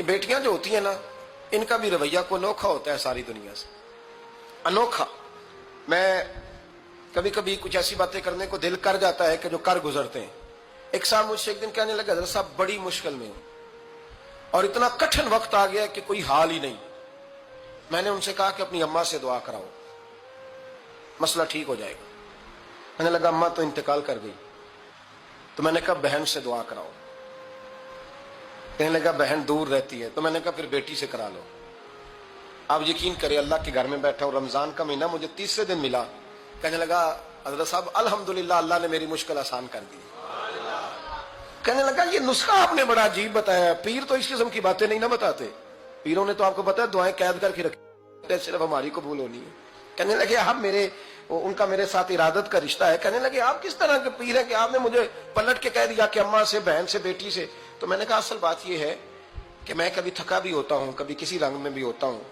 बेटियां जो होती हैं ना, इनका भी रवैया को अनोखा होता है सारी दुनिया से, अनोखा। मैं कभी कभी कुछ ऐसी बातें करने को दिल कर जाता है कि जो कर गुजरते हैं। एक साहब मुझसे एक दिन कहने लगा, हज़रत साहब बड़ी मुश्किल में हूं और इतना कठिन वक्त आ गया कि कोई हाल ही नहीं। मैंने उनसे कहा कि अपनी अम्मा से दुआ कराओ, मसला ठीक हो जाएगा। कहने लगा अम्मा तो इंतकाल कर गई। तो मैंने कहा बहन से दुआ कराओ। कहने लगा बहन दूर रहती है। तो मैंने कहा फिर बेटी से करा लो। आप यकीन करें, अल्लाह के घर में बैठा हूं, रमजान का महीना, मुझे तीसरे दिन मिला। कहने लगा हज़रत साहब अल्हम्दुलिल्लाह, अल्लाह ने मेरी मुश्किल आसान कर दी। कहने लगा ये नुस्खा आपने बड़ा अजीब बताया, पीर तो इस किस्म की बातें नहीं ना बताते। पीरों ने तो आपको पता है दुआएं कैद करके रखी, सिर्फ हमारी कबूल होनी है। कहने लगे आप उनका मेरे साथ इरादत का रिश्ता है। कहने लगे आप किस तरह के पीर है कि आपने मुझे पलट के कह दिया कि अम्मा से, बहन से, बेटी से। तो मैंने कहा असल बात यह है कि मैं कभी थका भी होता हूँ, कभी किसी रंग में भी होता हूँ,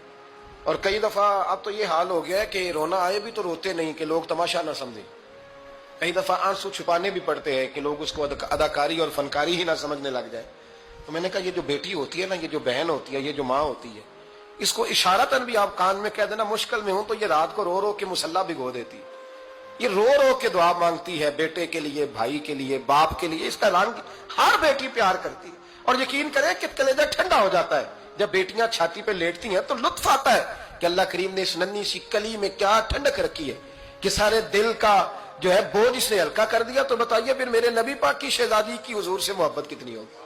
और कई दफा अब तो ये हाल हो गया है कि रोना आए भी तो रोते नहीं कि लोग तमाशा ना समझे। कई दफा आंसू छुपाने भी पड़ते हैं कि लोग उसको अदाकारी और फनकारी ही ना समझने लग जाए। तो मैंने कहा ये जो बेटी होती है ना, ये जो बहन होती है, ये जो माँ होती है, इसको इशारतन भी आप कान में कह देना मुश्किल में हूं तो ये रात को रो रो के मुसल्ला भिगो देती। ये रो रो के दुआ मांगती है बेटे के लिए, भाई के लिए, बाप के लिए। इसका रंग हर बेटी प्यार करती है। और यकीन करें कि कलेजा ठंडा हो जाता है जब बेटियां छाती पे लेटती हैं, तो लुत्फ आता है कि अल्लाह करीम ने इस नन्ही सी कली में क्या ठंडक रखी है कि सारे दिल का जो है बोझ इसने हल्का कर दिया। तो बताइए फिर मेरे नबी पाक की शहजादी की हुजूर से मोहब्बत कितनी होगी।